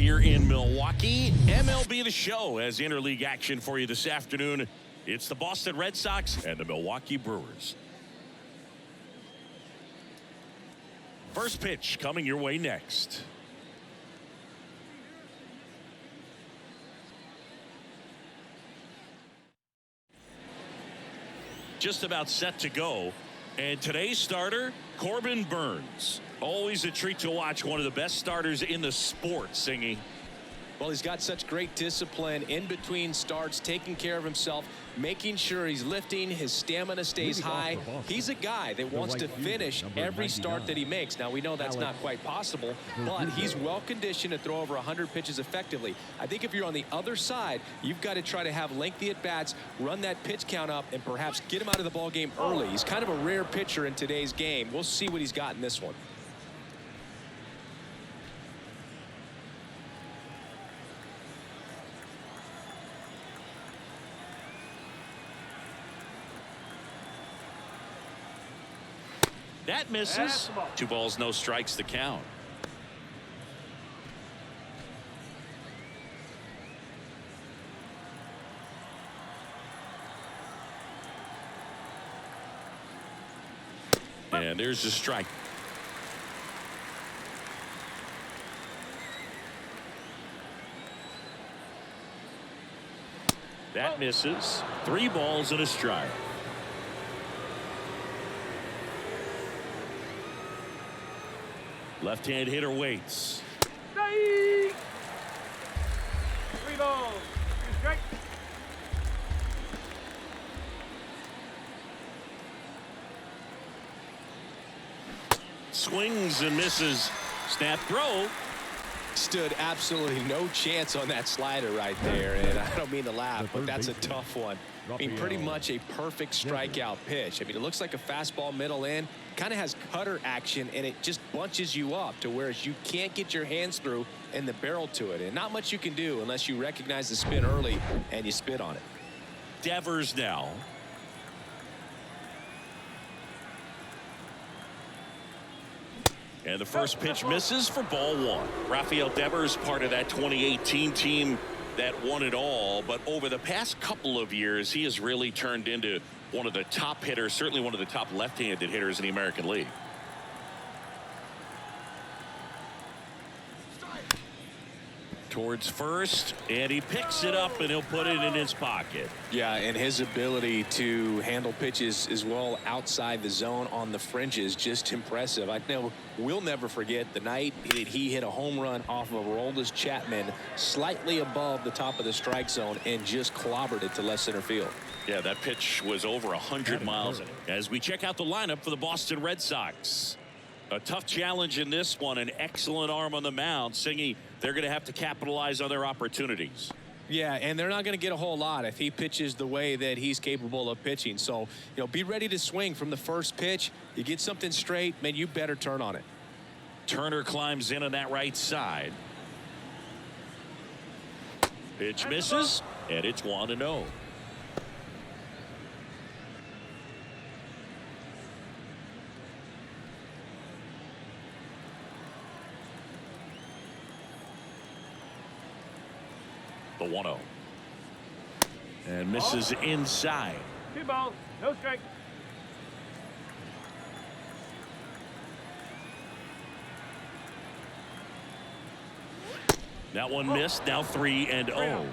here in Milwaukee. MLB The Show has interleague action for you this afternoon. It's the Boston Red Sox and the Milwaukee Brewers. First pitch coming your way next. Just about set to go. And today's starter, Corbin Burnes. Always a treat to watch, one of the best starters in the sport, Singy. Well, he's got such great discipline in between starts, taking care of himself, making sure he's lifting, his stamina stays high. He's a guy that wants to finish every start that he makes. Now, we know that's not quite possible, but he's well conditioned to throw over 100 pitches effectively. I think if you're on the other side, you've got to try to have lengthy at-bats, run that pitch count up, and perhaps get him out of the ball game early. He's kind of a rare pitcher in today's game. We'll see what he's got in this one. That misses. 2 balls, no strikes, the count. And there's a strike. That misses. 3 balls and a strike. Left-hand hitter waits. 3 balls, 2 strikes. Swings and misses. Snap throw. Stood absolutely no chance on that slider right there, and I don't mean to laugh, but that's a tough one. I mean, pretty much a perfect strikeout pitch. I mean, it looks like a fastball middle in, kind of has cutter action, and it just bunches you up to where you can't get your hands through and the barrel to it, and not much you can do unless you recognize the spin early and you spit on it. Devers now. And the first pitch misses for ball 1. Rafael Devers, part of that 2018 team that won it all. But over the past couple of years, he has really turned into one of the top hitters, certainly one of the top left-handed hitters in the American League. Towards first, and he picks it up, and he'll put it in his pocket. Yeah, and his ability to handle pitches as well outside the zone on the fringes, just impressive. I know we'll never forget the night that he hit a home run off of Aroldis Chapman slightly above the top of the strike zone and just clobbered it to left center field. Yeah, that pitch was over 100 miles. As we check out the lineup for the Boston Red Sox. A tough challenge in this one, an excellent arm on the mound. Singy, they're going to have to capitalize on their opportunities. Yeah, and they're not going to get a whole lot if he pitches the way that he's capable of pitching. So, you know, be ready to swing from the first pitch. You get something straight, man, you better turn on it. Turner climbs in on that right side. Pitch misses, and it's 1-0. The 1-0. And misses inside. 2 balls, no strikes. That one missed. Now 3-0.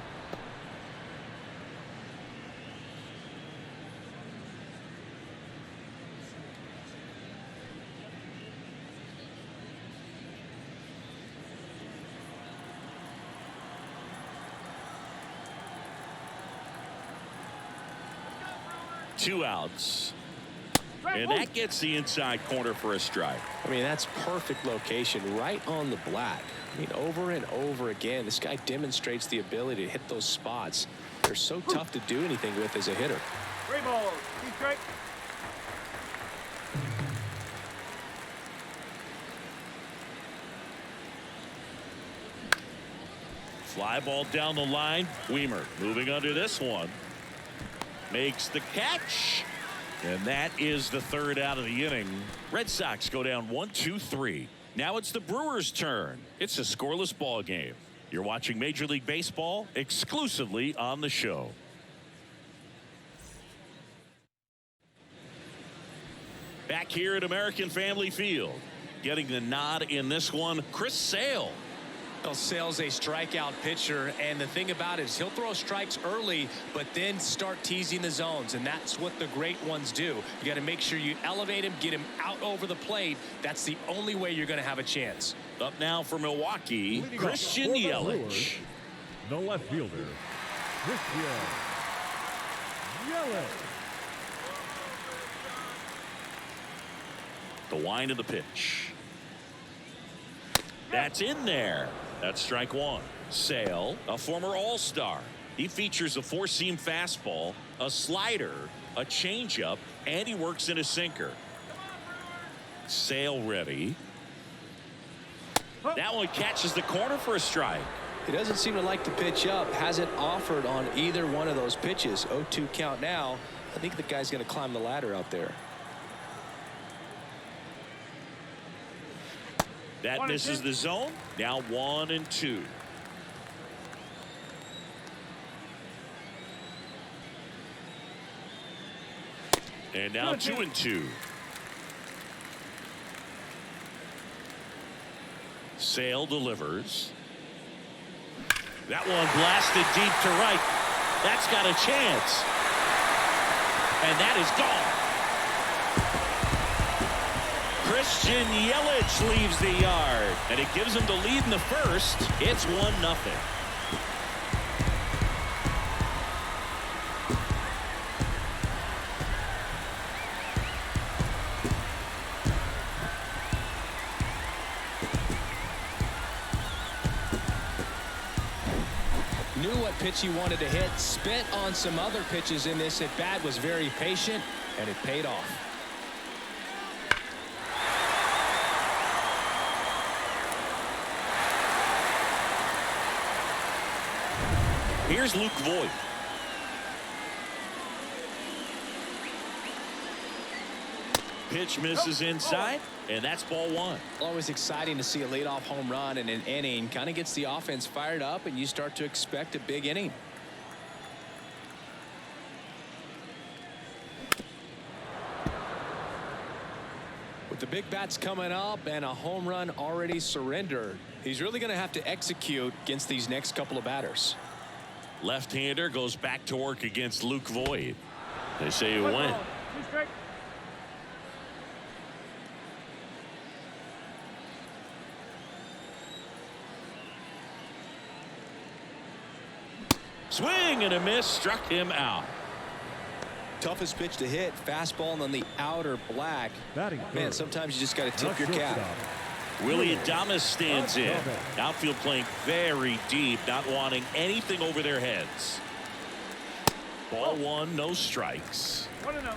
Two outs. And that gets the inside corner for a strike. I mean, that's perfect location right on the black. I mean, over and over again, this guy demonstrates the ability to hit those spots. They're so tough to do anything with as a hitter. 3 balls, 2 strikes. Fly ball down the line. Weimer moving under this one. Makes the catch. And that is the 3rd out of the inning. Red Sox go down 1-2-3. Now it's the Brewers' turn. It's a scoreless ball game. You're watching Major League Baseball exclusively on the show. Back here at American Family Field, getting the nod in this one, Chris Sale. Well, Sale's a strikeout pitcher, and the thing about it is he'll throw strikes early, but then start teasing the zones, and that's what the great ones do. You got to make sure you elevate him, get him out over the plate. That's the only way you're going to have a chance. Up now for Milwaukee, Christian Yelich. The left fielder, Christian Yelich. The wind of the pitch. That's in there. That's strike one. Sale, a former All-Star. He features a four-seam fastball, a slider, a changeup, and he works in a sinker. Sale ready. That one catches the corner for a strike. He doesn't seem to like to pitch up. Hasn't offered on either one of those pitches. 0-2 count now. I think the guy's going to climb the ladder out there. That misses the zone. Now 1-2. And now 2-2. Sale delivers. That one blasted deep to right. That's got a chance. And that is gone. Christian Yelich leaves the yard, and it gives him the lead in the first. It's 1-0. Knew what pitch he wanted to hit. Spent on some other pitches in this at bat. Was very patient, and it paid off. Here's Luke Voigt. Pitch misses inside, and that's ball one. Always exciting to see a leadoff home run in an inning. Kind of gets the offense fired up, and you start to expect a big inning. With the big bats coming up and a home run already surrendered, he's really going to have to execute against these next couple of batters. Left-hander goes back to work against Luke Voigt. They say you win. Swing and a miss, struck him out. Toughest pitch to hit, fastball on the outer black. Man, sometimes you just got to tip your cap. Willie Adames stands in. Outfield playing very deep, not wanting anything over their heads. Ball one, no strikes. 1-0.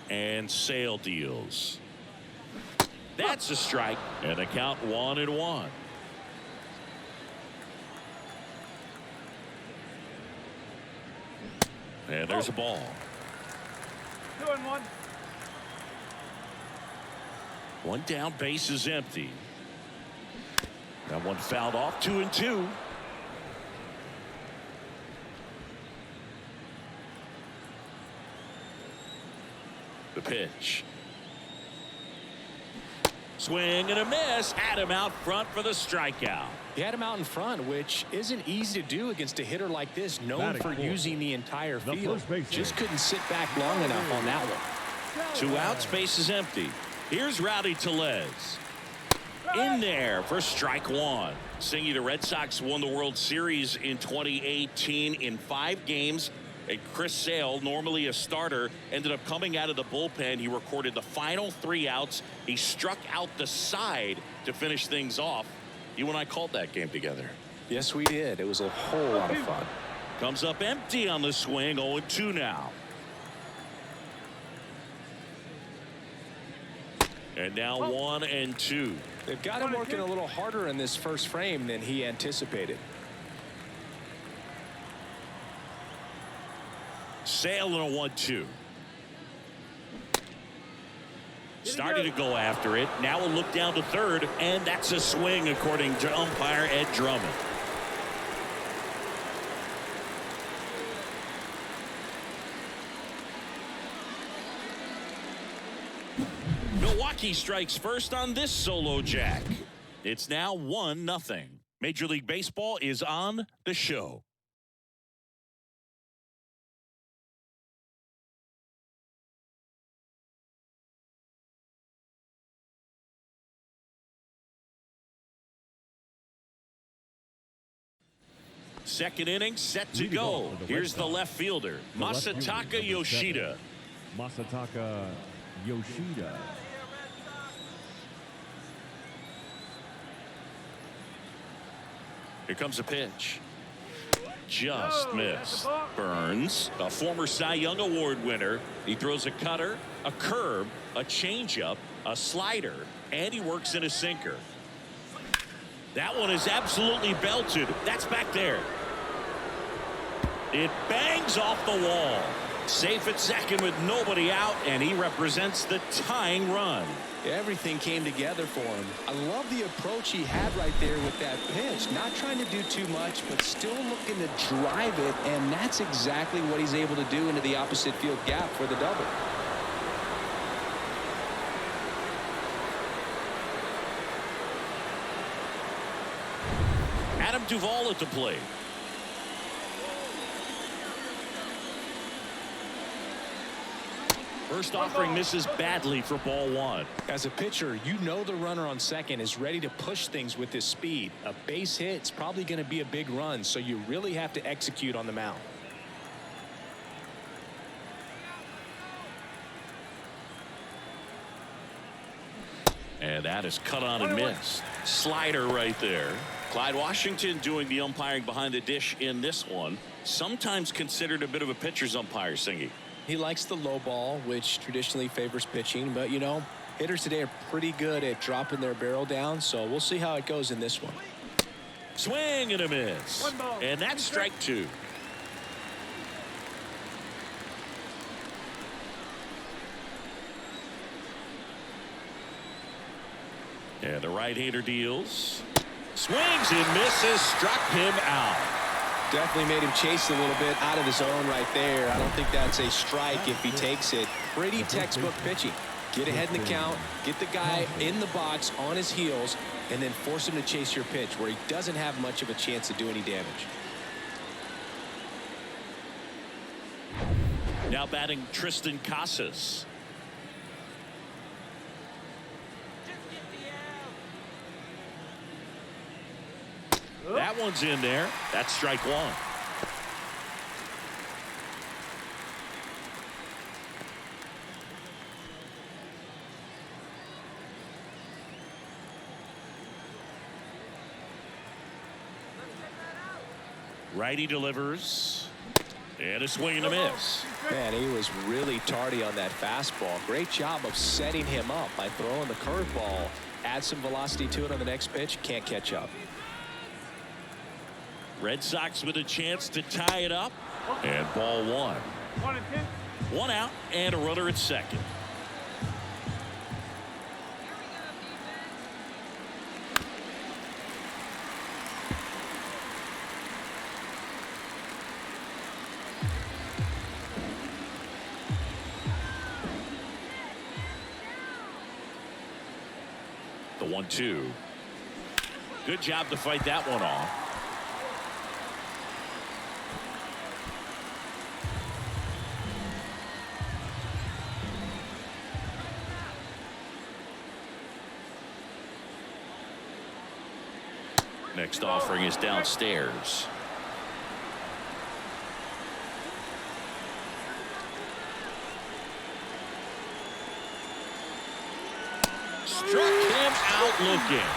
And Sale deals. That's a strike, and the count 1-1. And there's a ball. 2-1. One down, base is empty. That one fouled off. 2-2. The pitch. Swing and a miss. Had him out front for the strikeout. He had him out in front, which isn't easy to do against a hitter like this, known for using the entire field. Just couldn't sit back long enough on that one. 2 outs, base is empty. Here's Rowdy Tellez. In there for strike one. Singy, the Red Sox won the World Series in 2018 in 5 games. And Chris Sale, normally a starter, ended up coming out of the bullpen. He recorded the final 3 outs. He struck out the side to finish things off. You and I called that game together. Yes, we did. It was a whole lot of fun. Comes up empty on the swing. 0-2 now. And now 1-2. They've got him working a little harder in this first frame than he anticipated. Sale and a 1-2. Starting to go after it. Now a look down to third, and that's a swing according to umpire Ed Drummond. Milwaukee strikes first on this solo jack. It's now 1-0. Major League Baseball is on the show. Second inning set to go. Here's the left fielder, Masataka Yoshida. Masataka Yoshida. Here comes a pitch. Just missed. Burns, a former Cy Young Award winner. He throws a cutter, a curve, a changeup, a slider, and he works in a sinker. That one is absolutely belted. That's back there. It bangs off the wall. Safe at second with nobody out, and he represents the tying run. Everything came together for him. I love the approach he had right there with that pitch. Not trying to do too much, but still looking to drive it, and that's exactly what he's able to do into the opposite field gap for the double. Adam Duvall at the plate. First offering misses badly for ball one. As a pitcher, you know the runner on second is ready to push things with his speed. A base hit is probably going to be a big run, so you really have to execute on the mound. And that is cut on and missed. Slider right there. Clyde Washington doing the umpiring behind the dish in this one. Sometimes considered a bit of a pitcher's umpire, Singy. He likes the low ball, which traditionally favors pitching, but you know, hitters today are pretty good at dropping their barrel down, so we'll see how it goes in this one. Swing and a miss. And that's strike two. And the right-hander deals. Swings and misses. Struck him out. Definitely made him chase a little bit out of his zone right there. I don't think that's a strike if he takes it. Pretty textbook pitching. Get ahead in the count, get the guy in the box on his heels, and then force him to chase your pitch where he doesn't have much of a chance to do any damage. Now batting Tristan Casas. That one's in there. That's strike one. Righty delivers. And a swing and a miss. Man, he was really tardy on that fastball. Great job of setting him up by throwing the curveball. Add some velocity to it on the next pitch. Can't catch up. Red Sox with a chance to tie it up. And ball one. 1 out and a runner at second. The 1-2. Good job to fight that one off. Next offering is downstairs. Struck him out looking.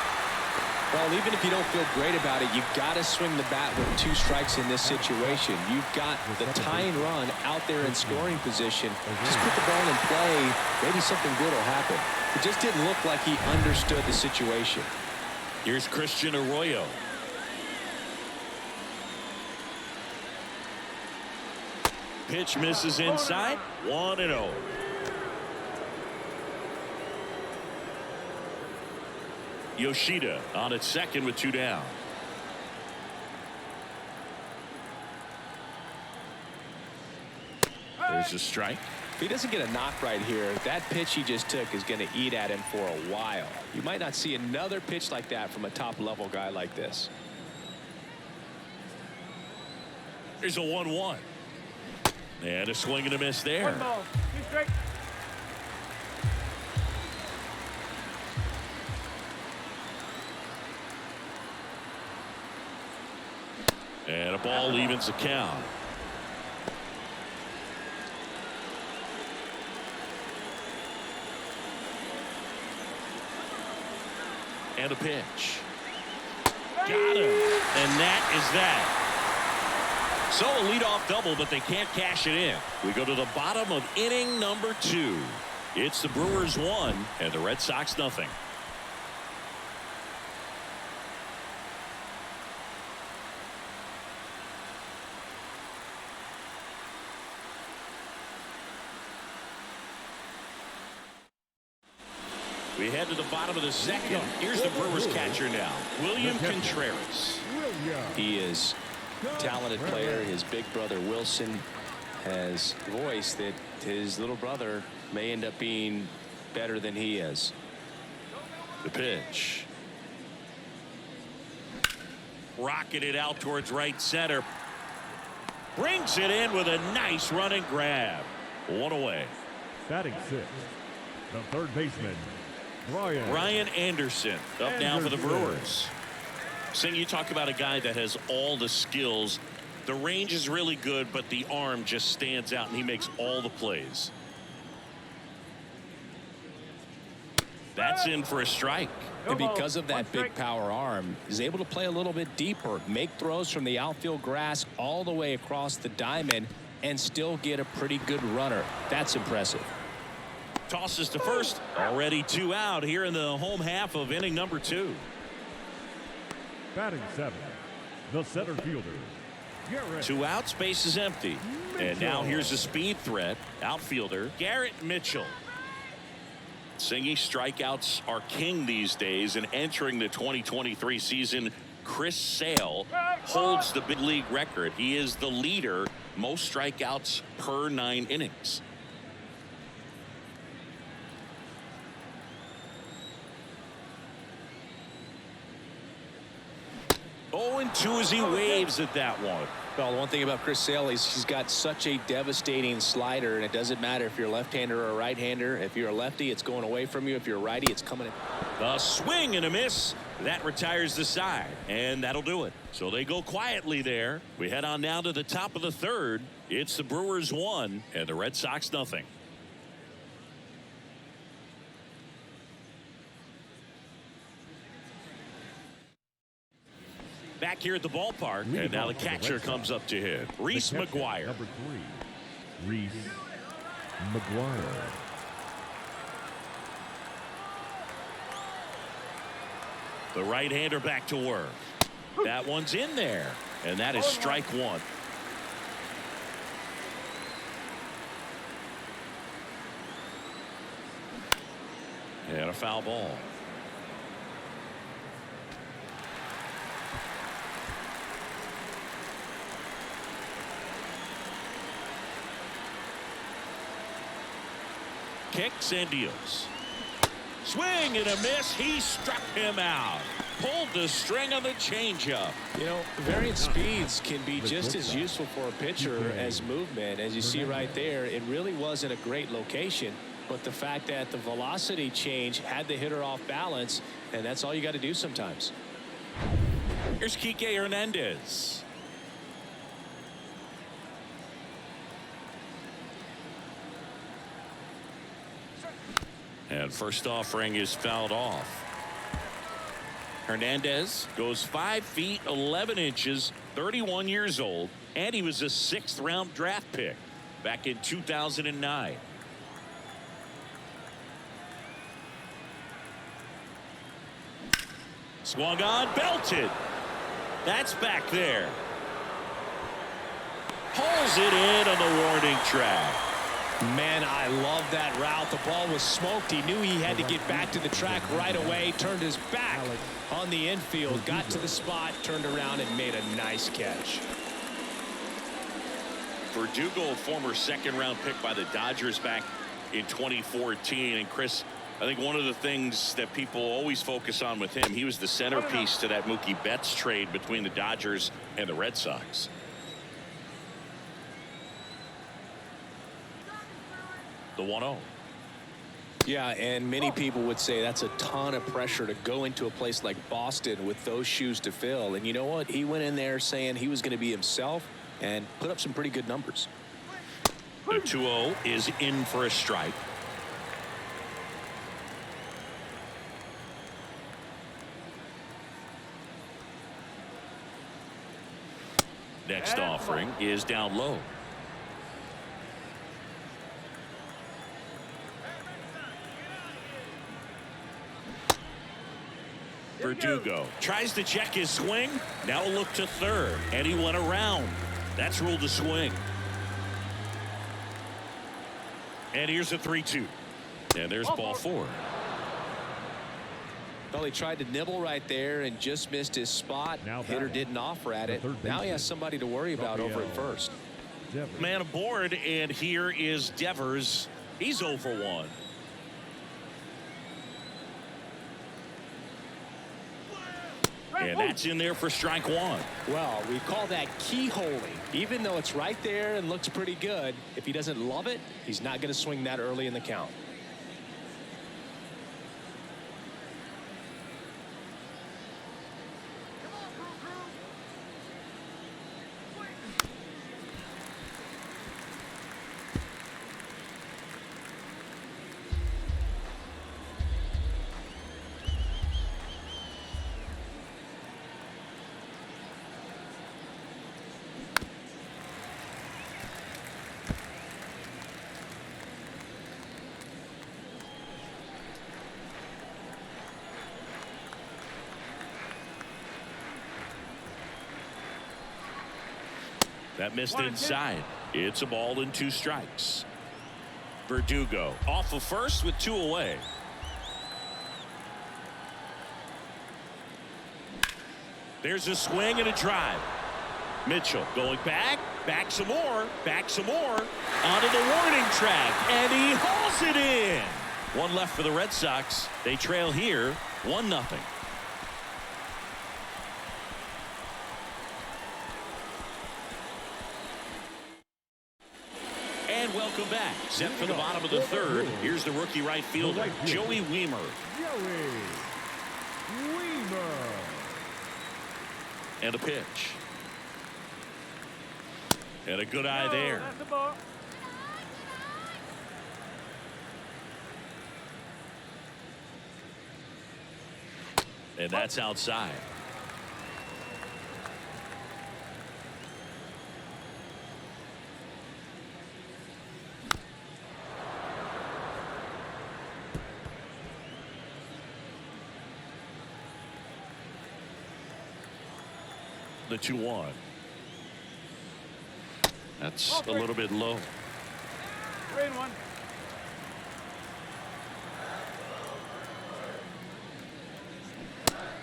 Well, even if you don't feel great about it, you've got to swing the bat with 2 strikes in this situation. You've got the tying run out there in scoring position. Just put the ball in play. Maybe something good will happen. It just didn't look like he understood the situation. Here's Christian Pitch misses inside. 1-0. Yoshida on at second with 2 down. There's a strike. If he doesn't get a knock right here, that pitch he just took is going to eat at him for a while. You might not see another pitch like that from a top-level guy like this. There's a 1-1. And a swing and a miss there. 1 ball. 2 straight. And a ball evens the count. And a pitch. Got him. And that is that. So a leadoff double, but they can't cash it in. We go to the bottom of inning number 2. It's the Brewers 1 and the Red Sox nothing. We head to the bottom of the second. Here's the Brewers catcher now, William Contreras. He is a talented player. His big brother Wilson has voiced that his little brother may end up being better than he is. The pitch. Rocketed out towards right center. Brings it in with a nice running grab. 1 away. Batting 6, the third baseman, Brian Anderson up now for the Brewers. Sing, you talk about a guy that has all the skills. The range is really good, but the arm just stands out, and he makes all the plays. That's in for a strike. And because of that big power arm, he's able to play a little bit deeper, make throws from the outfield grass all the way across the diamond, and still get a pretty good runner. That's impressive. Tosses to first. Already 2 out here in the home half of inning number 2. Batting 7, the center fielder, Garrett. 2 out, space is empty. And now here's a speed threat. Outfielder Garrett Mitchell. Singy, strikeouts are king these days, and entering the 2023 season, Chris Sale holds the big league record. He is the leader, most strikeouts per 9 innings. Oh, 0-2 as he waves at that one. Well, the one thing about Chris Sale is he's got such a devastating slider, and it doesn't matter if you're a left-hander or a right-hander. If you're a lefty, it's going away from you. If you're a righty, it's coming in. A swing and a miss. That retires the side, and that'll do it. So they go quietly there. We head on now to the top of the 3rd. It's the Brewers 1 and the Red Sox nothing. Back here at the ballpark, and now the catcher comes up to hit. Reese McGuire. Number 3, Reese McGuire. The right-hander back to work. That one's in there, and that is strike 1. And a foul ball. Kicks and deals. Swing and a miss. He struck him out. Pulled the string on the changeup. You know, varying speeds can be just as useful for a pitcher as movement. As you see right there, it really wasn't a great location, but the fact that the velocity change had the hitter off balance, and that's all you got to do sometimes. Here's Kike Hernandez. And first offering is fouled off. Hernandez goes 5 feet 11 inches, 31 years old, and he was a 6th round draft pick back in 2009. Swung on, belted. That's back there. Pulls it in on the track. Man, I love that route. The ball was smoked. He knew he had to get back to the track right away. Turned his back on the infield. Got to the spot, turned around, and made a nice catch. Verdugo, former second-round pick by the Dodgers back in 2014. And Chris, I think one of the things that people always focus on with him, he was the centerpiece to that Mookie Betts trade between the Dodgers and the Red Sox. The 1-0. Yeah, and many people would say that's a ton of pressure to go into a place like Boston with those shoes to fill. And you know what? He went in there saying he was going to be himself and put up some pretty good numbers. The 2-0 is in for a strike. Next offering is down low. Verdugo tries to check his swing. Now a look to third, and he went around. That's ruled a swing. And here's a 3-2. And there's ball 4. Well, he tried to nibble right there and just missed his spot. Hitter didn't offer at it. Now he has somebody to worry about over at first. Man aboard, and here is Devers. He's 0 for 1. And that's in there for strike 1. Well, we call that keyholing. Even though it's right there and looks pretty good, if he doesn't love it, he's not going to swing that early in the count. That missed inside. It's a ball and 2 strikes. Verdugo off of first with 2 away. There's a swing and a drive. Mitchell going back some more, onto the warning track, and he hauls it in. 1 left for the Red Sox. They trail here 1-0. And welcome back. Set for the bottom of the 3rd. Here's the rookie right fielder, Joey Wiemer. And a pitch. And a good eye there. And that's outside. The 2-1. That's a little bit low. 3-1.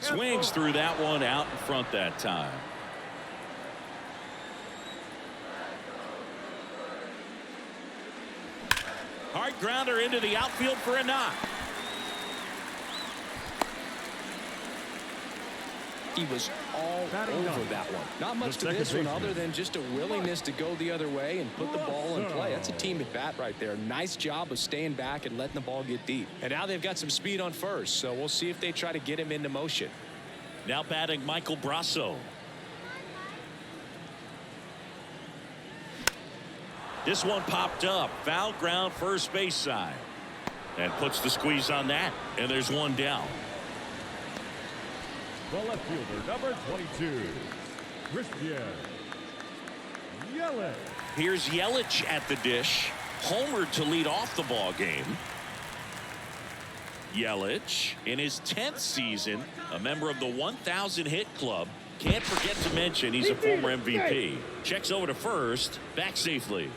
Swings through that one out in front that time. Hard grounder into the outfield for a knock. He was all over that one. Not much to this one other than just a willingness to go the other way and put the ball in play. That's a team at bat right there. Nice job of staying back and letting the ball get deep. And now they've got some speed on first, so we'll see if they try to get him into motion. Now batting Michael Brasso. This one popped up. Foul ground first base side. And puts the squeeze on that. And there's 1 down. The left fielder, number 22, Christian Yelich. Here's Yelich at the dish. Homered to lead off the ball game. Yelich, in his 10th season, a member of the 1,000 hit club. Can't forget to mention he's a former MVP. Checks over to first, back safely.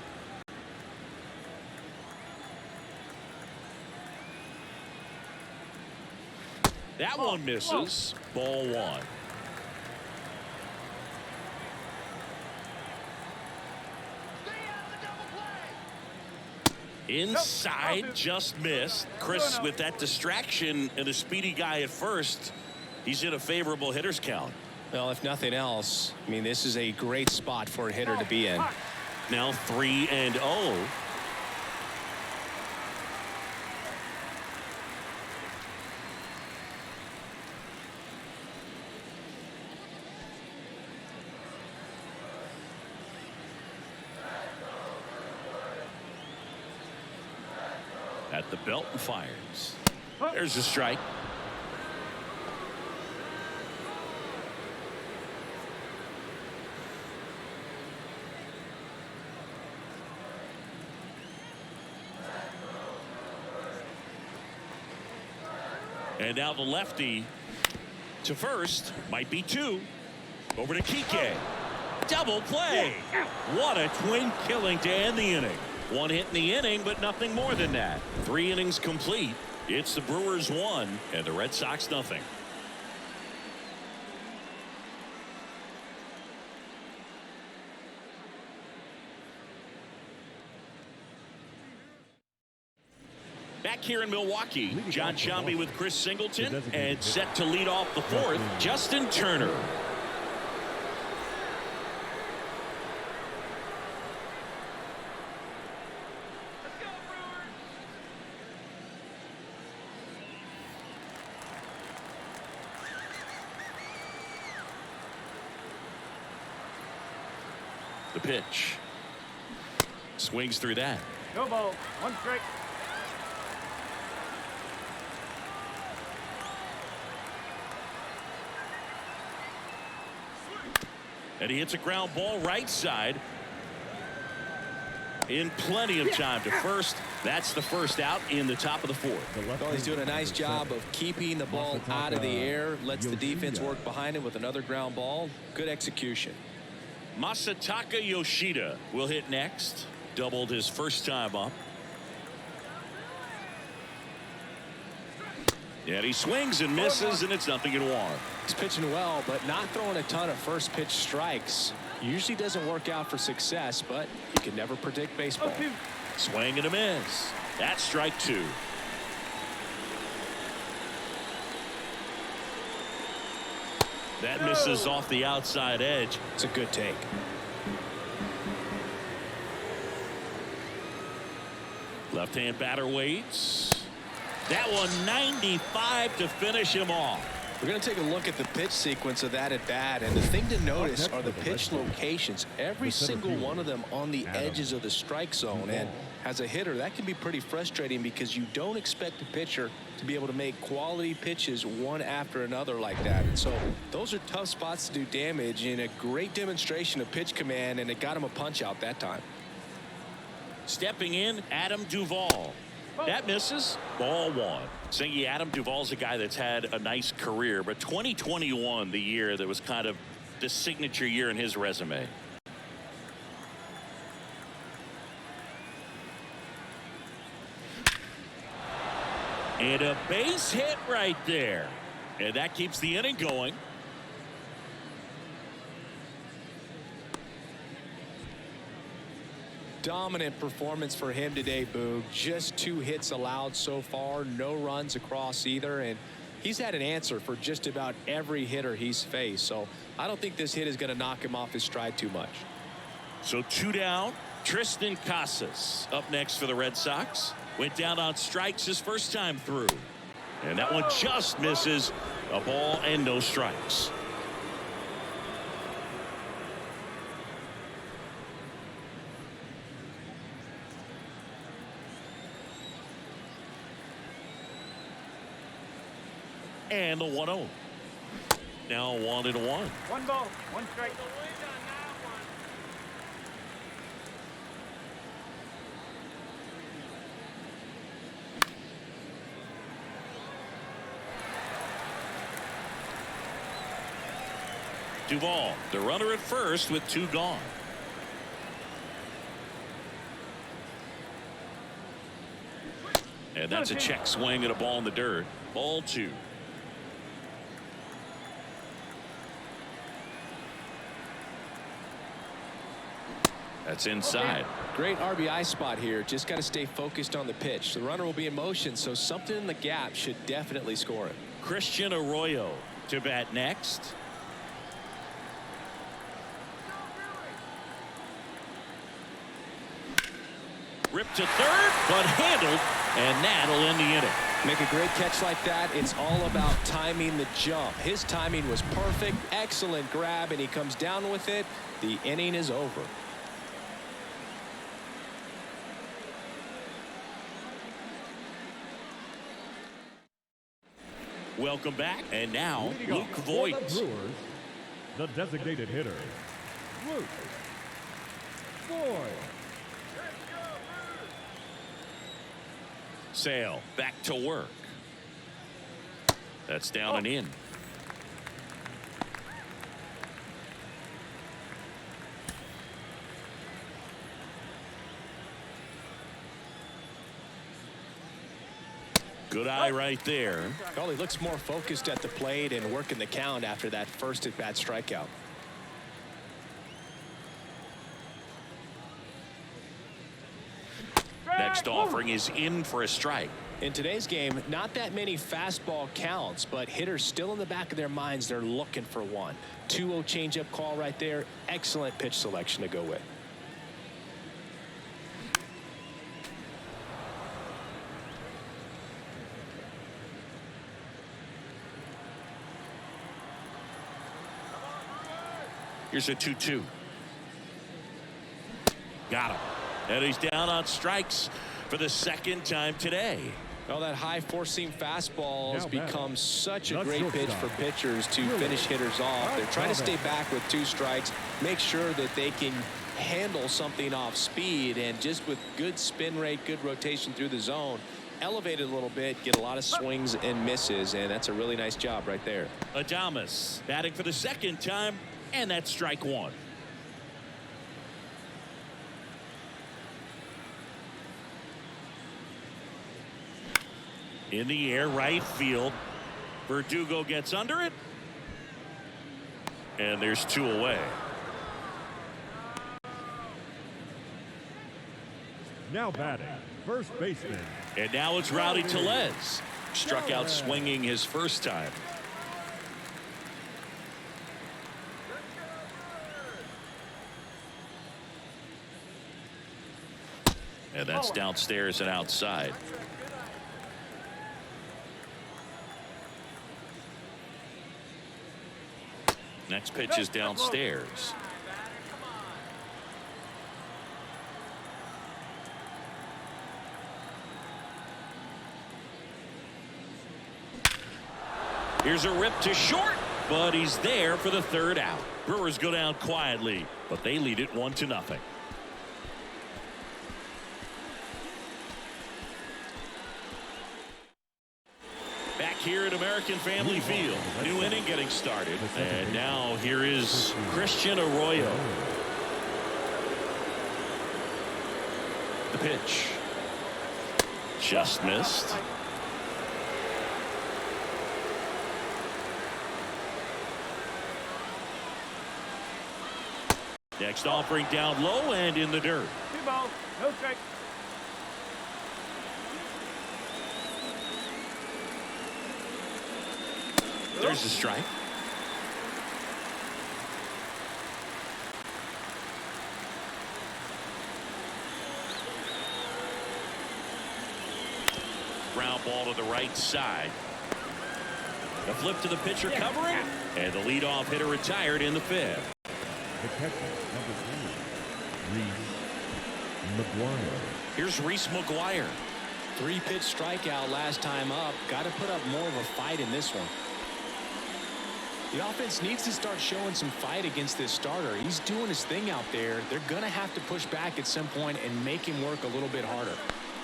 That one misses. Ball one. Inside, just missed. Chris with that distraction and a speedy guy at first. He's in a favorable hitter's count. Well, if nothing else, I mean, this is a great spot for a hitter to be in. Now 3-0. At the belt and fires. There's a strike. And now the lefty to first, might be two. Over to Kike. Double play. What a twin killing to end the inning. One hit in the inning, but nothing more than that. 3 innings complete. It's the Brewers 1 and the Red Sox nothing. Back here in Milwaukee, John Shambi with Chris Singleton, and set to lead off the 4th, Justin Turner. The pitch. Swings through that. No ball. 1 strike. And he hits a ground ball right side. In plenty of time to first. That's the first out in the top of the 4th. Well, he's doing a nice job of keeping the ball out of the air. Lets the defense work behind him with another ground ball. Good execution. Masataka Yoshida will hit next. Doubled his first time up. And he swings and misses, and it's 0-1. He's pitching well, but not throwing a ton of first pitch strikes. Usually doesn't work out for success, but you can never predict baseball. Swing and a miss. That's strike 2. That misses off the outside edge. It's a good take. Left-hand batter waits. That one 95 to finish him off. We're going to take a look at the pitch sequence of that at bat, and the thing to notice are the pitch locations. Every single one of them on the edges of the strike zone. And as a hitter, that can be pretty frustrating because you don't expect a pitcher to be able to make quality pitches one after another like that. And so those are tough spots to do damage, and a great demonstration of pitch command, and it got him a punch out that time. Stepping in, Adam Duvall. That misses. Ball 1. Saying Adam Duvall's a guy that's had a nice career, but 2021, the year that was kind of the signature year in his resume. And a base hit right there. And that keeps the inning going. Dominant performance for him today, Boog. Just 2 hits allowed so far, no runs across either, and he's had an answer for just about every hitter he's faced. So I don't think this hit is going to knock him off his stride too much. So 2 down. Tristan Casas up next for the Red Sox. Went down on strikes his first time through. And that one just misses. A ball and no strikes. And the 1-0. Now 1-1. 1 ball, 1 strike. Duvall, the runner at first with 2 gone. And that's a check swing and a ball in the dirt. Ball 2. That's inside. Great RBI spot here. Just got to stay focused on the pitch. The runner will be in motion, so something in the gap should definitely score it. Christian Arroyo to bat next. Ripped to third, but handled, and that'll end the inning. Make a great catch like that. It's all about timing the jump. His timing was perfect. Excellent grab, and he comes down with it. The inning is over. Welcome back, and now Leading Luke off for Voigt. the Brewers, the designated hitter, Luke Voigt. Sale back to work. That's down and in. Good eye right there. Well, he looks more focused at the plate and working the count after that first at-bat strikeout. Next offering is in for a strike. In today's game, not that many fastball counts, but hitters still in the back of their minds, they're looking for one. 2-0 changeup call right there. Excellent pitch selection to go with. Here's a 2-2. Got him. And he's down on strikes for the second time today. Well, that high four-seam fastball has become such a That's great pitch shortstop. for pitchers to finish hitters off. They're trying to stay back with 2 strikes, make sure that they can handle something off speed, and just with good spin rate, good rotation through the zone, elevate it a little bit, get a lot of swings and misses, and that's a really nice job right there. Adames batting for the second time, and that's strike 1. In the air, right field. Verdugo gets under it. And there's 2 away. Now batting, first baseman. And now it's Rowdy Tellez. Struck out swinging his first time. And that's downstairs and outside. Next pitch is downstairs. Here's a rip to short, but he's there for the 3rd out. Brewers go down quietly, but they lead it 1-0. Back here at American Family Field, new inning getting started, and now here is Christian Arroyo. The pitch just missed. Next offering down low and in the dirt. 2 balls, no strike. There's the strike. Ground ball to the right side. A flip to the pitcher covering, and the leadoff hitter retired in the 5th. The catcher, number 3, Reese McGuire. Here's Reese McGuire. 3-pitch strikeout last time up. Got to put up more of a fight in this one. The offense needs to start showing some fight against this starter. He's doing his thing out there. They're going to have to push back at some point and make him work a little bit harder.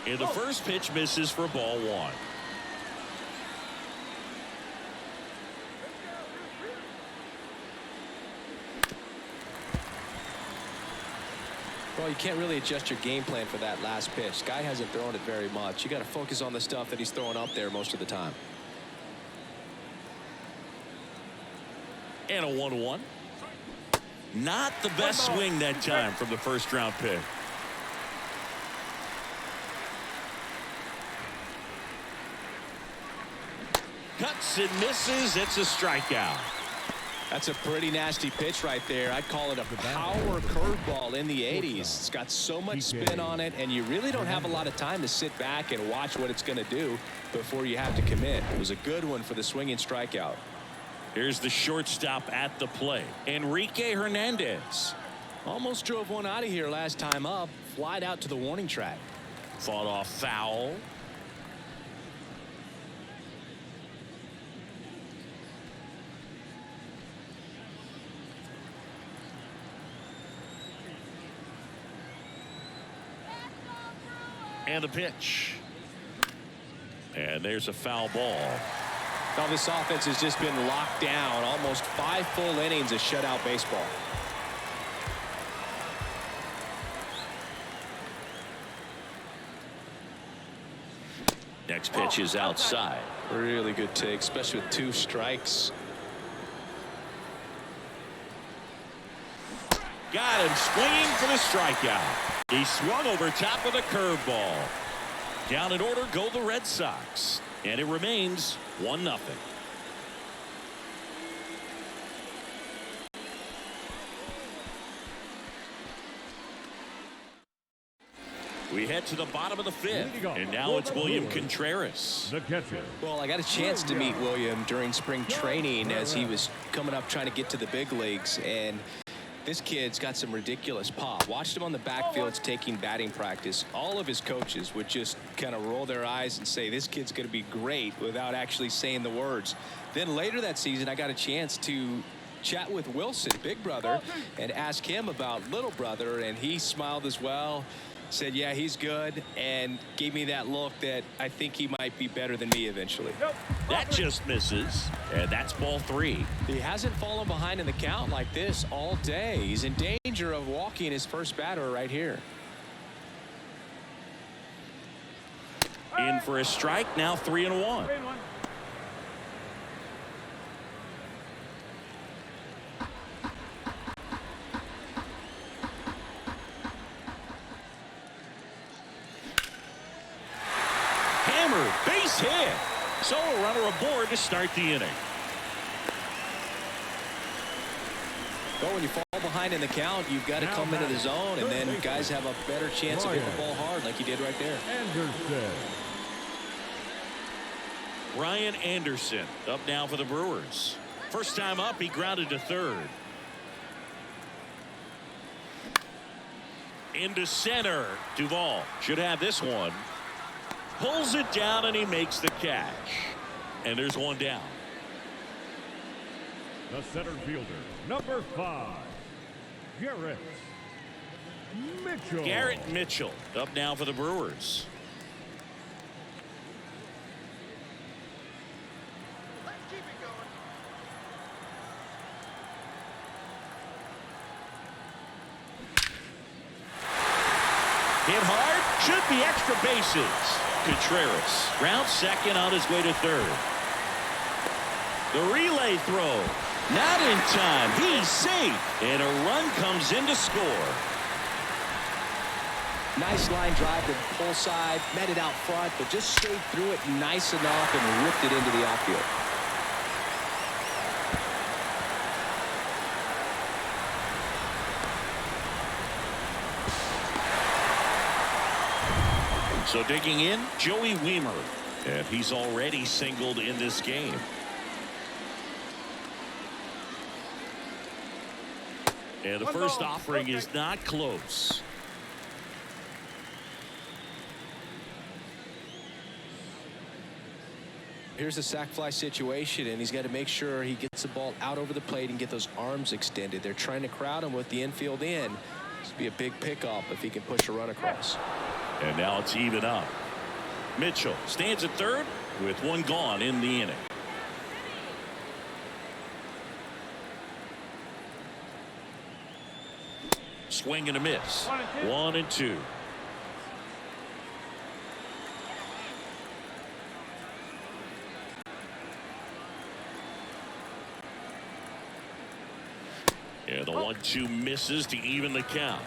And the first pitch misses for ball 1. Well, you can't really adjust your game plan for that last pitch. Guy hasn't thrown it very much. You got to focus on the stuff that he's throwing up there most of the time. And a 1-1. Not the best swing that time from the first round pick. Cuts and misses. It's a strikeout. That's a pretty nasty pitch right there. I'd call it a power curveball in the 80s. It's got so much spin on it, and you really don't have a lot of time to sit back and watch what it's going to do before you have to commit. It was a good one for the swinging strikeout. Here's the shortstop at the plate, Enrique Hernandez. Almost drove one out of here last time up. Flied out to the warning track. Fought off foul. And a pitch. And there's a foul ball. Now this offense has just been locked down. Almost 5 full innings of shutout baseball. Next pitch is outside. Really good take, especially with 2 strikes. Got him swinging for the strikeout. He swung over top of the curveball. Down in order go the Red Sox. And it remains 1-0. We head to the bottom of the 5th. And now it's William Contreras. The catcher. Well, I got a chance to meet William during spring training as he was coming up trying to get to the big leagues. And this kid's got some ridiculous pop. Watched him on the backfields taking batting practice. All of his coaches would just kind of roll their eyes and say, this kid's going to be great, without actually saying the words. Then later that season, I got a chance to chat with Wilson, big brother, and ask him about little brother, and he smiled as well. Said, yeah, he's good, and gave me that look that I think he might be better than me eventually. That just misses, and that's ball 3. He hasn't fallen behind in the count like this all day. He's in danger of walking his first batter right here. In for a strike, now 3-1. Base hit. So a runner aboard to start the inning. Well, when you fall behind in the count, you've got to come into the zone, and then guys have a better chance of hitting the ball hard like he did right there. Anderson. Ryan Anderson up now for the Brewers. First time up, he grounded to third. Into center. Duvall should have this one. Pulls it down, and he makes the catch. And there's one down. The center fielder, number 5, Garrett Mitchell up now for the Brewers. Hit hard, should be extra bases. Contreras rounds second on his way to third. The relay throw, not in time. He's safe, and a run comes in to score. Nice line drive to the pull side, met it out front, but just stayed through it nice enough and ripped it into the outfield. So digging in, Joey Weimer, and he's already singled in this game. And the first offering is not close. Here's a sac fly situation, and he's got to make sure he gets the ball out over the plate and get those arms extended. They're trying to crowd him with the infield in. This would be a big pickup if he can push a run across. And now it's even up. Mitchell stands at third with one gone in the inning. Swing and a miss. 1-2. Yeah, the 1-2 misses to even the count.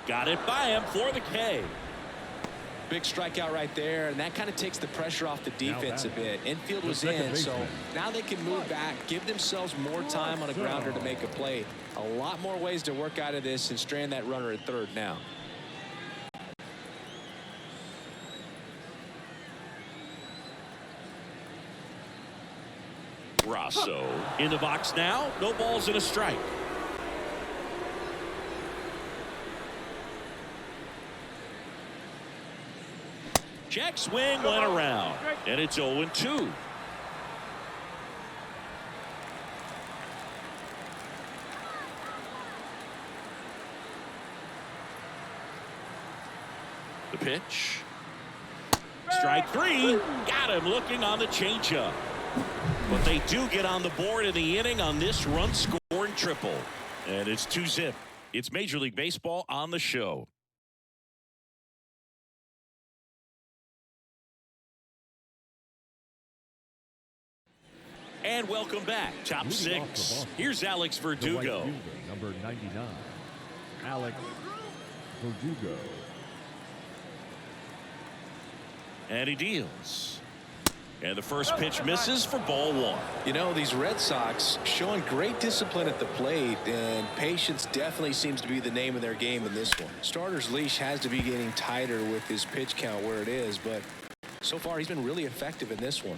Got it by him for the K. Big strikeout right there, and that kind of takes the pressure off the defense a bit. Infield was in, so now they can move back, give themselves more time on a grounder to make a play. A lot more ways to work out of this and strand that runner at third now. Rosso in the box now. No balls and a strike. Check swing went around, and it's 0-2. The pitch. Strike three. Got him looking on the changeup. But they do get on the board in the inning on this run-scoring triple. And it's 2-zip. It's Major League Baseball on the show. And welcome back. Top six. Here's Alex Verdugo. Number 99, Alex Verdugo. And he deals. And the first pitch misses for ball one. You know, these Red Sox showing great discipline at the plate, and patience definitely seems to be the name of their game in this one. Starter's leash has to be getting tighter with his pitch count where it is, but so far he's been really effective in this one.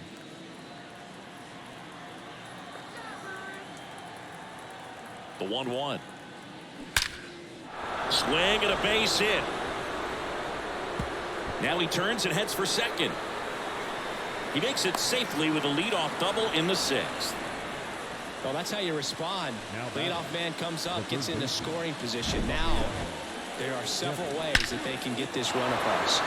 The 1-1. Swing and a base hit. Now he turns and heads for second. He makes it safely with a leadoff double in the sixth. Well, that's how you respond. Leadoff man comes up, gets into scoring position. Now there are several ways that they can get this run across.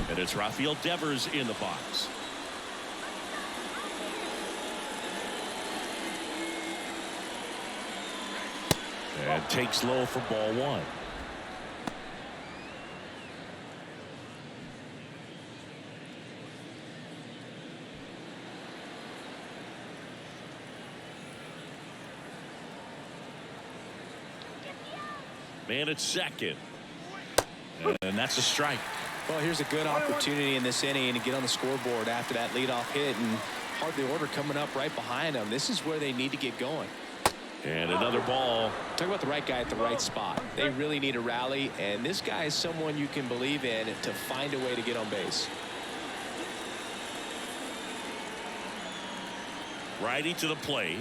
And it's Rafael Devers in the box. And takes low for ball one. Man at second. And that's a strike. Well, here's a good opportunity in this inning to get on the scoreboard after that leadoff hit, and hardly order coming up right behind them. This is where they need to get going. And another ball. Talk about the right guy at the right spot. They really need a rally, and this guy is someone you can believe in to find a way to get on base. Righty to the plate.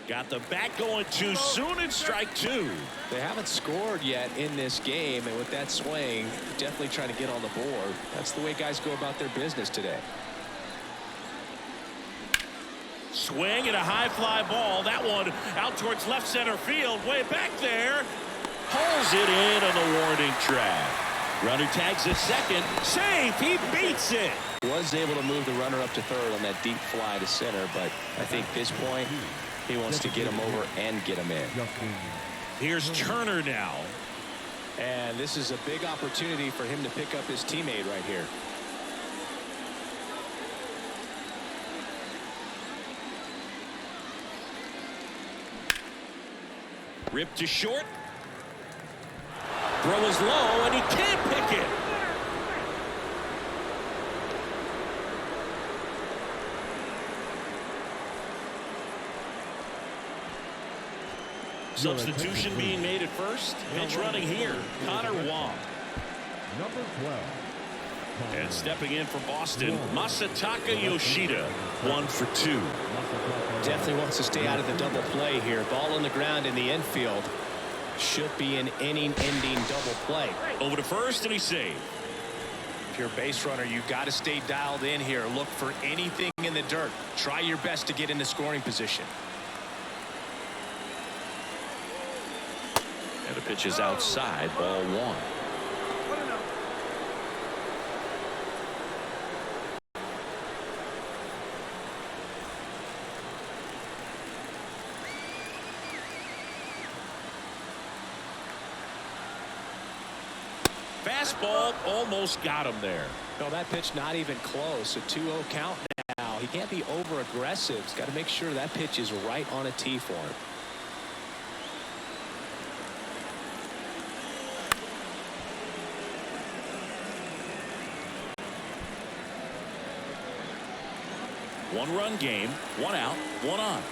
Got the bat going too soon, and strike two. They haven't scored yet in this game, and with that swing, definitely trying to get on the board. That's the way guys go about their business today. Swing and a high fly ball. That one out towards left center field. Way back there. Pulls it in on the warning track. Runner tags at second. Safe. He beats it. Was able to move the runner up to third on that deep fly to center, but I think at this point he wants to get him over and get him in. Here's Turner now. And this is a big opportunity for him to pick up his teammate right here. Ripped to short. Throw is low, and he can't pick it. Substitution being made at first. Pitch running here. Connor Wong. Number 12. And stepping in for Boston, Masataka Yoshida. 1 for 2. Definitely wants to stay out of the double play here. Ball on the ground in the infield. Should be an inning-ending double play. Over to first, and he's saved. If you're a base runner, you've got to stay dialed in here. Look for anything in the dirt. Try your best to get into scoring position. And the pitch is outside, ball one. Fastball almost got him there. No, that pitch not even close. A 2-0 count now. He can't be over aggressive. He's got to make sure that pitch is right on a tee for him. One-run game, one out, one on.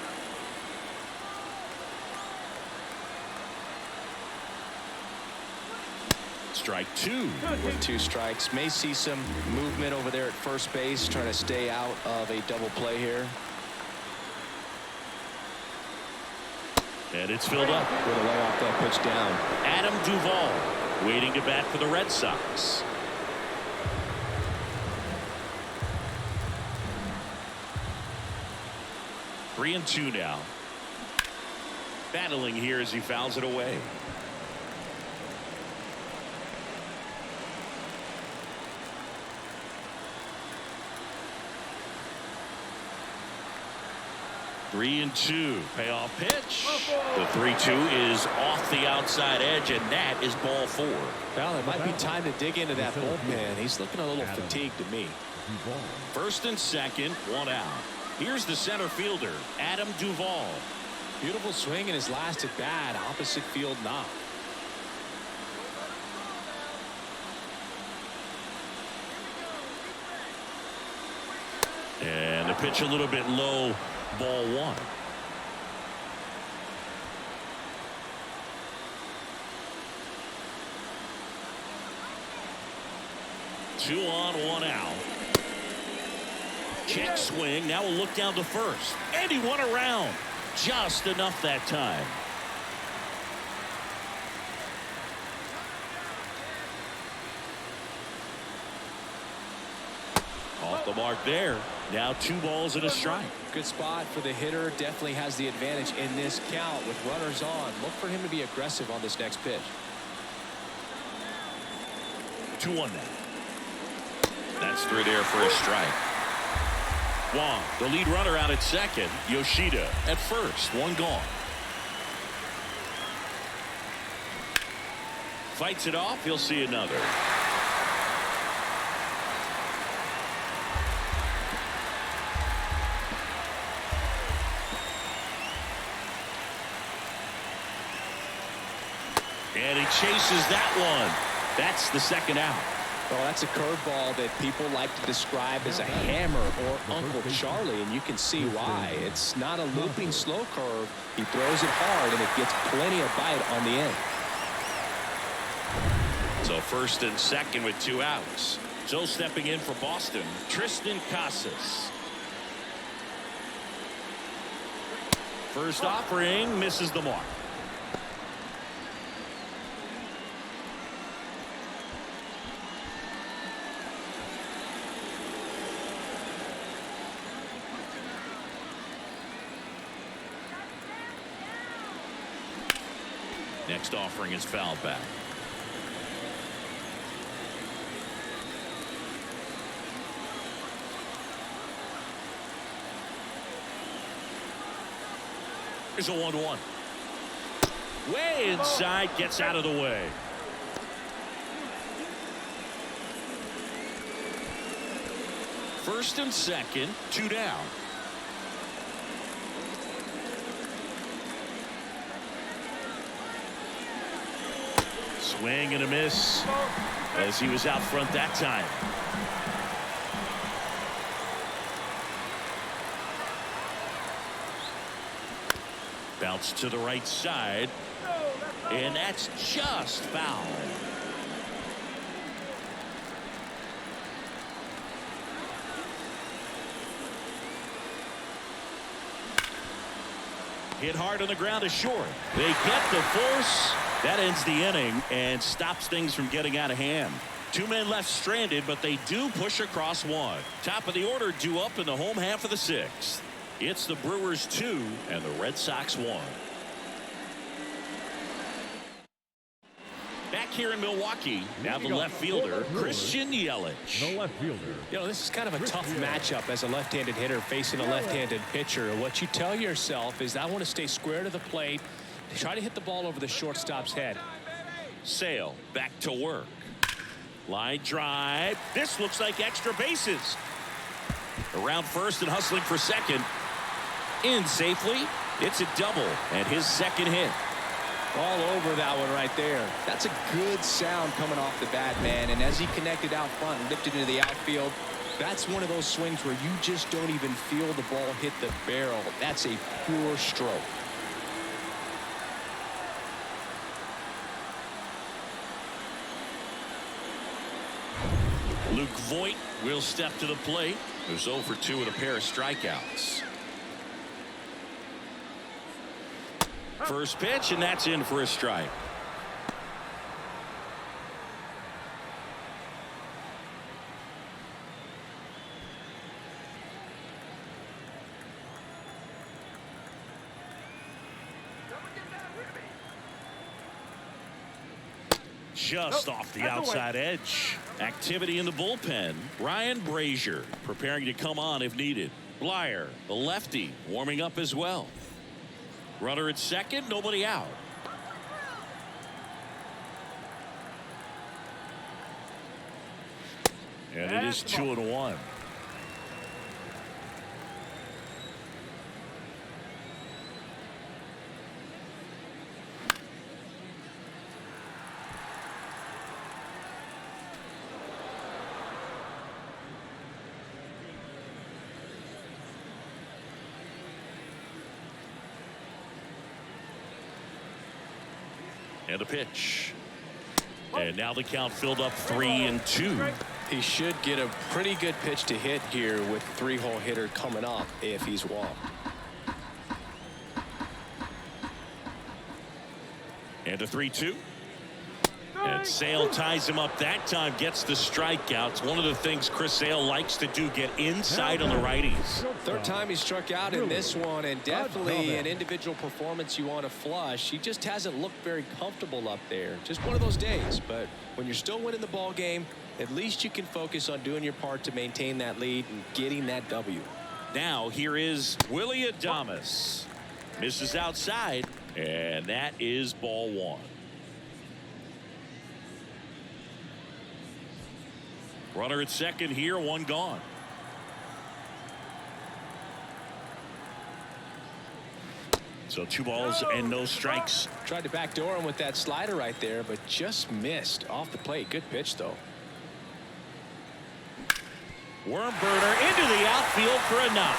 Strike two. With 2 strikes. May see some movement over there at first base, trying to stay out of a double play here. And it's filled up. With a lay off that pitch down. Adam Duvall waiting to bat for the Red Sox. Three and two now. Battling here as he fouls it away. Three and two. Payoff pitch. The 3-2 is off the outside edge, and that is ball 4. Well, it might be time to dig into that bullpen. He's looking a little fatigued to me. First and second, one out. Here's the center fielder, Adam Duvall. Beautiful swing in his last at bat. Opposite field knock. And the pitch a little bit low. Ball 1. Two on, one out. Check swing. Now we'll look down to first. And he won around. Just enough that time. Off the mark there. Now 2 balls and a strike. Good spot for the hitter. Definitely has the advantage in this count with runners on. Look for him to be aggressive on this next pitch. 2-1 now. That's through there for a strike. Wong, the lead runner, out at second. Yoshida at first. One gone. Fights it off. He'll see another. And he chases that one. That's the second out. Well, that's a curveball that people like to describe as a hammer or Uncle Charlie, and you can see why. It's not a looping slow curve. He throws it hard, and it gets plenty of bite on the end. So first and second with 2 outs. So stepping in for Boston, Tristan Casas. First offering misses the mark. Next offering is fouled back. Here's a 1-1. Way inside, gets out of the way. First and second, 2 down. Swing and a miss as he was out front that time. Bounce to the right side, and that's just foul. Hit hard on the ground to short. They get the force. That ends the inning and stops things from getting out of hand. 2 men left stranded, but they do push across 1. Top of the order due up in the home half of the 6th. It's the Brewers 2 and the Red Sox 1. Back here in Milwaukee, now the left fielder, Christian Yelich. The left fielder. You know, this is kind of a tough matchup as a left-handed hitter facing a left-handed pitcher. What you tell yourself is, I want to stay square to the plate, try to hit the ball over the shortstop's head. Sale back to work. Line drive. This looks like extra bases. Around first and hustling for second. In safely. It's a double and his second hit. All over that one right there. That's a good sound coming off the bat, man. And as he connected out front and lifted into the outfield, that's one of those swings where you just don't even feel the ball hit the barrel. That's a pure stroke. Luke Voigt will step to the plate. There's 0 for 2 with a pair of strikeouts. First pitch, and that's in for a strike. Just off the outside edge. Activity in the bullpen. Ryan Brazier preparing to come on if needed. Blyer, the lefty, warming up as well. Runner at second, nobody out. And it is 2-1. And a pitch. And now the count filled up 3-2. He should get a pretty good pitch to hit here with 3-hole hitter coming up if he's walked. And a 3-2. And Sale ties him up that time, gets the strikeout. It's one of the things Chris Sale likes to do, get inside on the righties. Third time he struck out in this one, and definitely an individual performance you want to flush. He just hasn't looked very comfortable up there. Just one of those days. But when you're still winning the ball game, at least you can focus on doing your part to maintain that lead and getting that W. Now here is Willie Adames. Misses outside, and that is ball one. Runner at second here, one gone. So 2 balls and no strikes. Tried to backdoor him with that slider right there, but just missed off the plate. Good pitch, though. Worm burner into the outfield for a knock.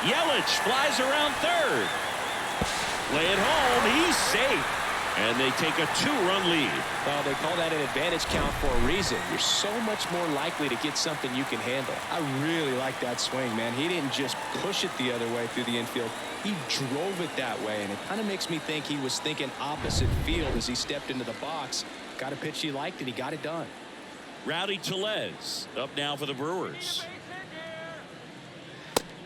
Yelich flies around third. Play it home. He's safe. And they take a 2-run lead. Well, they call that an advantage count for a reason. You're so much more likely to get something you can handle. I really like that swing, man. He didn't just push it the other way through the infield. He drove it that way, and it kind of makes me think he was thinking opposite field as he stepped into the box. Got a pitch he liked, and he got it done. Rowdy Tellez up now for the Brewers.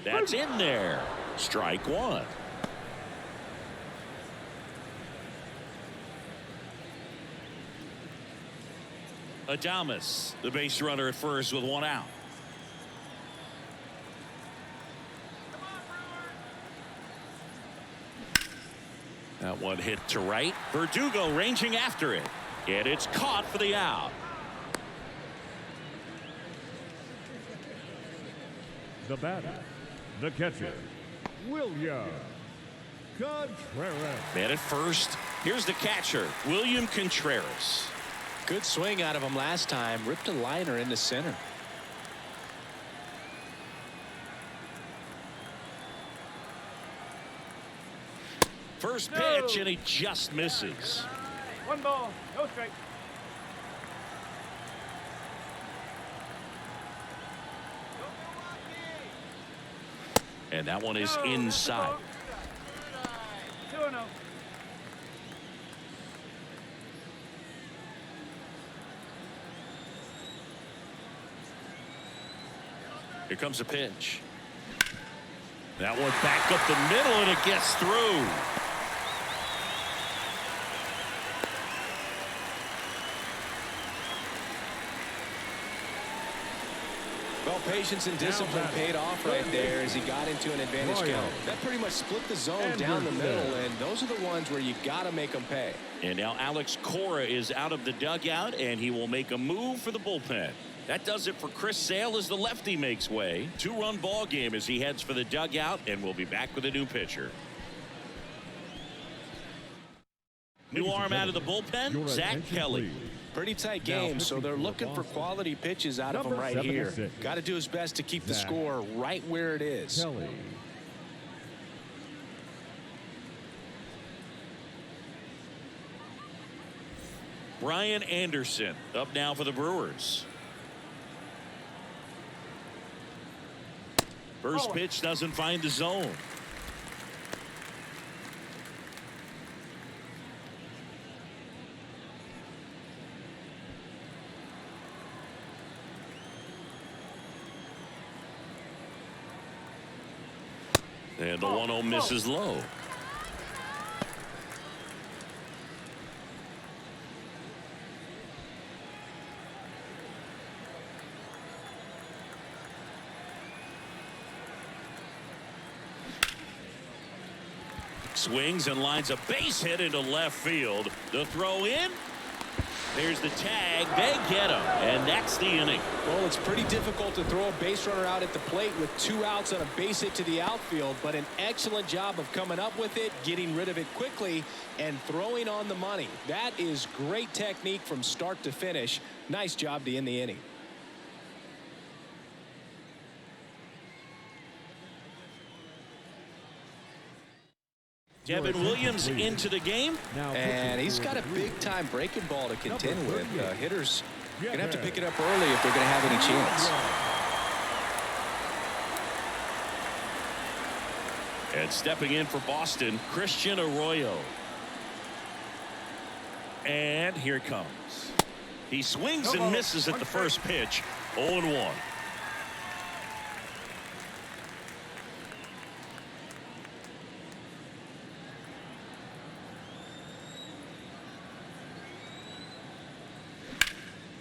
That's in there. Strike one. Adames, the base runner at first with 1 out. That one hit to right. Verdugo ranging after it. And it's caught for the out. The batter, the catcher, William Contreras. Man at first. Here's the catcher, William Contreras. Good swing out of him last time. Ripped a liner into center. First pitch, and he just misses. 1 ball, no strike. And that one is inside. 2-0. Here comes a pitch. That one back up the middle, and it gets through. Well, patience and discipline paid off right there as he got into an advantage count. That pretty much split the zone down the middle, and those are the ones where you got to make them pay. And now Alex Cora is out of the dugout, and he will make a move for the bullpen. That does it for Chris Sale as the lefty makes way. 2-run ball game as he heads for the dugout, and we'll be back with a new pitcher. New arm out of the bullpen, Zach Kelly. Pretty tight game, so they're looking for quality pitches out of him right here. Got to do his best to keep the score right where it is. Kelly. Brian Anderson up now for the Brewers. First pitch doesn't find the zone. And the 1-0 misses low. Swings and lines a base hit into left field. The throw in. There's the tag. They get him. And that's the inning. Well, it's pretty difficult to throw a base runner out at the plate with 2 outs on a base hit to the outfield, but an excellent job of coming up with it, getting rid of it quickly, and throwing on the money. That is great technique from start to finish. Nice job to end the inning. Devin Williams into the game. And he's got a big-time breaking ball to contend with. Hitters going to have to pick it up early if they're going to have any chance. And stepping in for Boston, Christian Arroyo. And here it comes. He swings and misses at the first pitch. 0-1.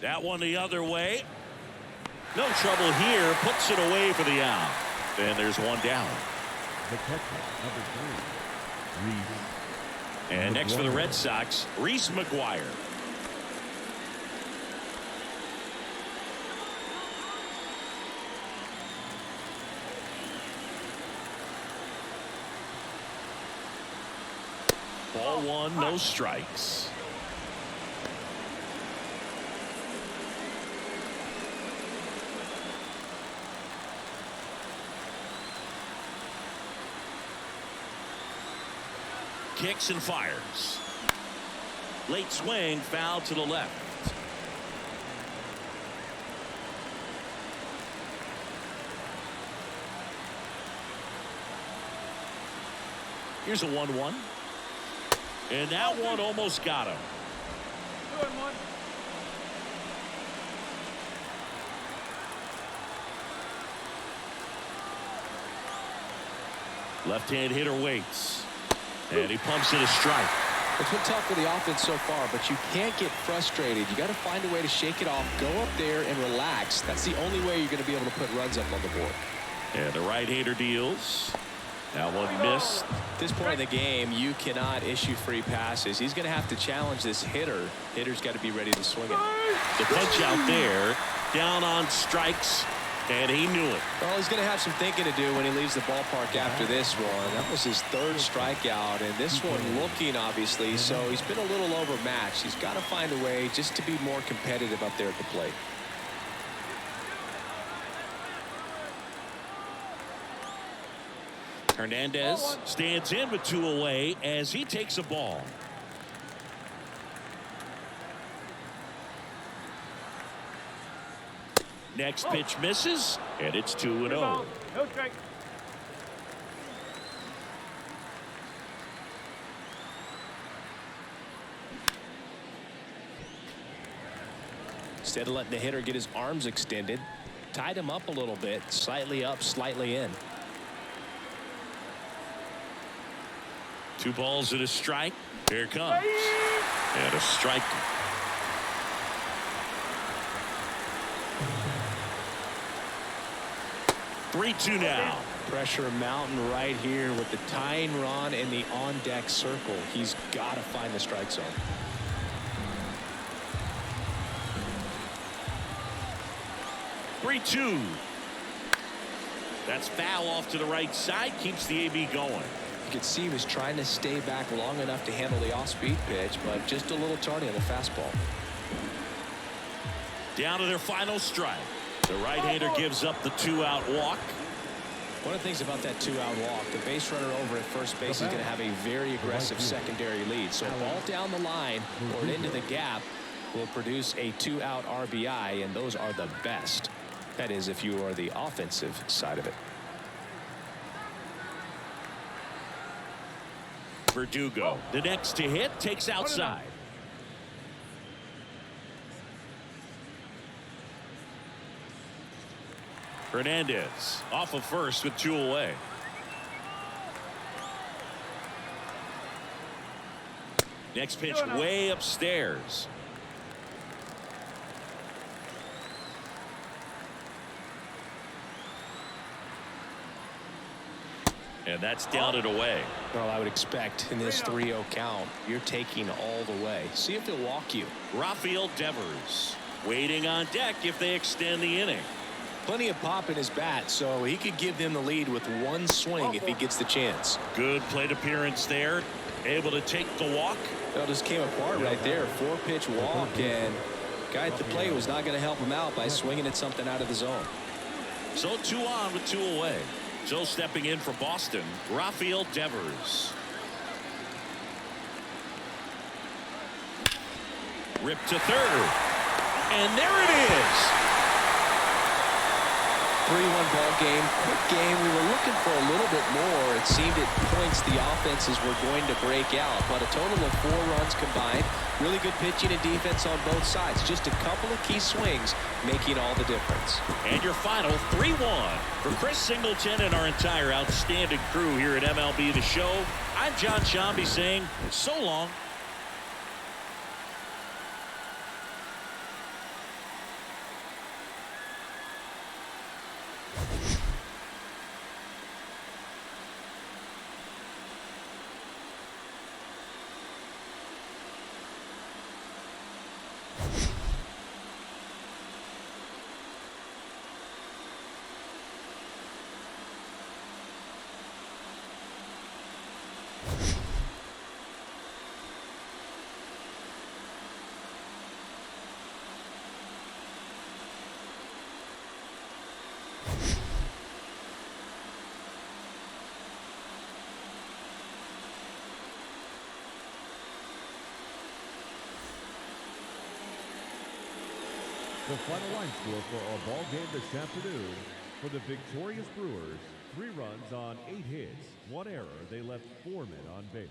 That one the other way. No trouble here. Puts it away for the out. And there's one down. The catcher, number 3, Reese. And next for the Red Sox, Reese McGuire. Ball 1, no strikes. Kicks and fires. Late swing, foul to the left. Here's a 1-1. And that one almost got him. 2-1. Left-hand hitter waits. And he pumps it a strike. It's been tough for the offense so far, but you can't get frustrated. You got to find a way to shake it off, go up there and relax. That's the only way you're going to be able to put runs up on the board. And the right-hander deals. That one missed. At this point in the game, you cannot issue free passes. He's going to have to challenge this hitter. Hitter's got to be ready to swing it. The punch out there. Down on strikes. And he knew it. Well, he's going to have some thinking to do when he leaves the ballpark after this one. That was his 3rd strikeout, and this one looking, obviously, so he's been a little overmatched. He's got to find a way just to be more competitive up there at the plate. Hernandez stands in with 2 away as he takes a ball. Next pitch misses, and it's 2-0. No strike. Instead of letting the hitter get his arms extended, tied him up a little bit, slightly up, slightly in. 2 balls and a strike. Here it comes. And a strike. 3-2 now. Pressure mountain right here with the tying run in the on-deck circle. He's got to find the strike zone. Three-two. That's foul off to the right side. Keeps the AB going. You could see he was trying to stay back long enough to handle the off-speed pitch, but just a little tardy on the fastball. Down to their final strike. The right-hander gives up the 2-out walk. One of the things about that 2-out walk, the base runner over at first base is going to have a very aggressive secondary lead. So a ball down the line or into the gap will produce a 2-out RBI, and those are the best. That is, if you are the offensive side of it. Verdugo, the next to hit, takes outside. Hernandez off of first with 2 away. Next pitch way upstairs. And that's down and away. Well, I would expect in this 3-0 count, you're taking all the way. See if he'll walk you. Rafael Devers waiting on deck if they extend the inning. Plenty of pop in his bat, so he could give them the lead with one swing if he gets the chance. Good plate appearance there. Able to take the walk. Well, just came apart right there. 4-pitch walk, and guy at the plate was not going to help him out by swinging at something out of the zone. So 2 on with 2 away. So stepping in for Boston, Rafael Devers. Ripped to third. And there it is. 3-1 ball game. Quick game. We were looking for a little bit more. It seemed at points the offenses were going to break out, but a total of 4 runs combined. Really good pitching and defense on both sides. Just a couple of key swings making all the difference. And your final 3-1 for Chris Singleton and our entire outstanding crew here at MLB The Show. I'm John Shambi saying so long. The final line score for our ball game this afternoon. For the victorious Brewers, 3 runs on 8 hits, 1 error. They left 4 men on base.